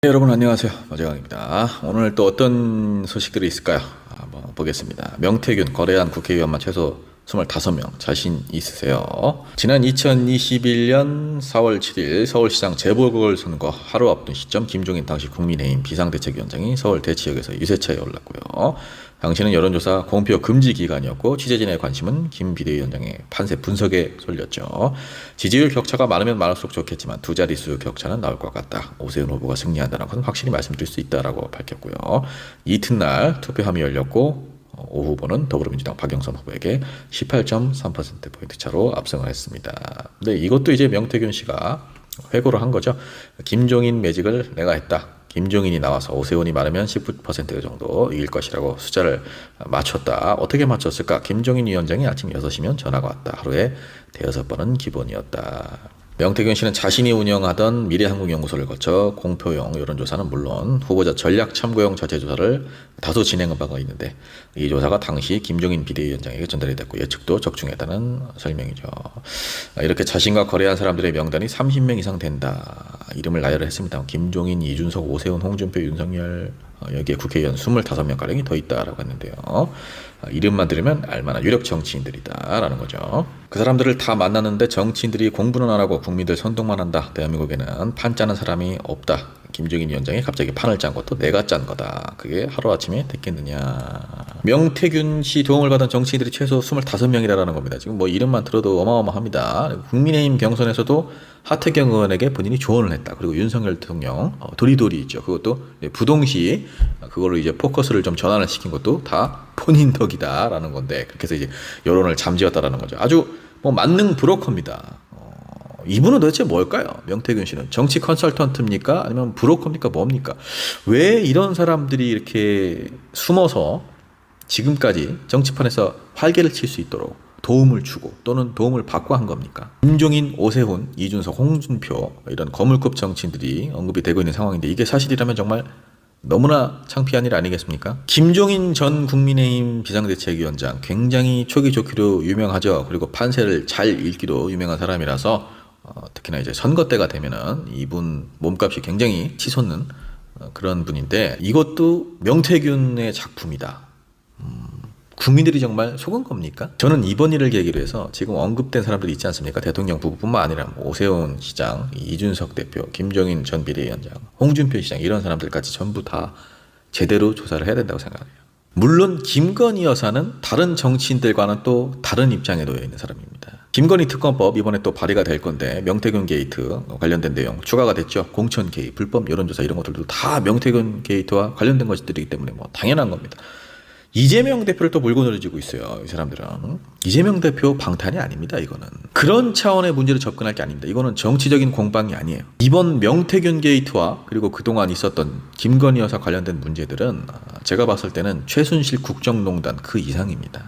네, 여러분 안녕하세요. 마재강입니다. 오늘 또 어떤 소식들이 있을까요? 한번 보겠습니다. 명태균 거래한 국회의원만 최소 25명 자신 있으세요? 지난 2021년 4월 7일 서울시장 재보궐선거 하루 앞둔 시점 김종인 당시 국민의힘 비상대책위원장이 서울대치역에서 유세차에 올랐고요. 당시는 여론조사 공표 금지 기간이었고 취재진의 관심은 김 비대위원장의 판세 분석에 쏠렸죠. 지지율 격차가 많으면 많을수록 좋겠지만 두 자릿수 격차는 나올 것 같다. 오세훈 후보가 승리한다는 것은 확실히 말씀드릴 수 있다라고 밝혔고요. 이튿날 투표함이 열렸고 오 후보는 더불어민주당 박영선 후보에게 18.3%포인트 차로 압승을 했습니다. 근데 이것도 이제 명태균 씨가 회고를 한 거죠. 김종인 매직을 내가 했다. 김종인이 나와서 오세훈이 많으면 19% 정도 이길 것이라고 숫자를 맞췄다. 어떻게 맞췄을까? 김종인 위원장이 아침 6시면 전화가 왔다. 하루에 대여섯 번은 기본이었다. 명태균 씨는 자신이 운영하던 미래한국연구소를 거쳐 공표용 여론조사는 물론 후보자 전략참고용 자체조사를 다소 진행한 바가 있는데 이 조사가 당시 김종인 비대위원장에게 전달이 됐고 예측도 적중했다는 설명이죠. 이렇게 자신과 거래한 사람들의 명단이 30명 이상 된다. 이름을 나열을 했습니다. 김종인, 이준석, 오세훈, 홍준표, 윤석열 여기에 국회의원 25명가량이 더 있다라고 했는데요. 이름만 들으면 알만한 유력 정치인들이다라는 거죠. 그 사람들을 다 만났는데 정치인들이 공부는 안 하고 국민들 선동만 한다. 대한민국에는 판 짜는 사람이 없다. 김종인 위원장이 갑자기 판을 짠 것도 내가 짠 거다. 그게 하루아침에 됐겠느냐. 명태균 씨 도움을 받은 정치인들이 최소 25명이라는 겁니다. 지금 뭐 이름만 들어도 어마어마합니다. 국민의힘 경선에서도 하태경 의원에게 본인이 조언을 했다. 그리고 윤석열 대통령 도리도리 있죠. 그것도 부동시 그걸로 이제 포커스를 좀 전환을 시킨 것도 다 본인 덕이다라는 건데 그렇게 해서 이제 여론을 잠재웠다라는 거죠. 아주 뭐 만능 브로커입니다. 이분은 도대체 뭘까요? 명태균 씨는 정치 컨설턴트입니까? 아니면 브로커입니까? 뭡니까? 왜 이런 사람들이 이렇게 숨어서 지금까지 정치판에서 활개를 칠 수 있도록 도움을 주고 또는 도움을 받고 한 겁니까? 김종인, 오세훈, 이준석, 홍준표 이런 거물급 정치인들이 언급이 되고 있는 상황인데 이게 사실이라면 정말 너무나 창피한 일 아니겠습니까? 김종인 전 국민의힘 비상대책위원장 굉장히 촉이 좋기로 유명하죠. 그리고 판세를 잘 읽기로 유명한 사람이라서 특히나 이제 선거 때가 되면은 이분 몸값이 굉장히 치솟는 그런 분인데 이것도 명태균의 작품이다. 국민들이 정말 속은 겁니까? 저는 이번 일을 계기로 해서 지금 언급된 사람들 있지 않습니까? 대통령 부부뿐만 아니라 오세훈 시장, 이준석 대표, 김종인 전 비대위원장, 홍준표 시장 이런 사람들까지 전부 다 제대로 조사를 해야 된다고 생각해요. 물론 김건희 여사는 다른 정치인들과는 또 다른 입장에 놓여 있는 사람입니다. 김건희 특검법 이번에 또 발의가 될 건데 명태균 게이트 관련된 내용 추가가 됐죠. 공천 개입, 불법 여론조사 이런 것들도 다 명태균 게이트와 관련된 것들이기 때문에 뭐 당연한 겁니다. 이재명 대표를 또 물고 늘어지고 있어요. 이 사람들은. 이재명 대표 방탄이 아닙니다. 이거는. 그런 차원의 문제로 접근할 게 아닙니다. 이거는 정치적인 공방이 아니에요. 이번 명태균 게이트와 그리고 그동안 있었던 김건희 여사 관련된 문제들은 제가 봤을 때는 최순실 국정농단 그 이상입니다.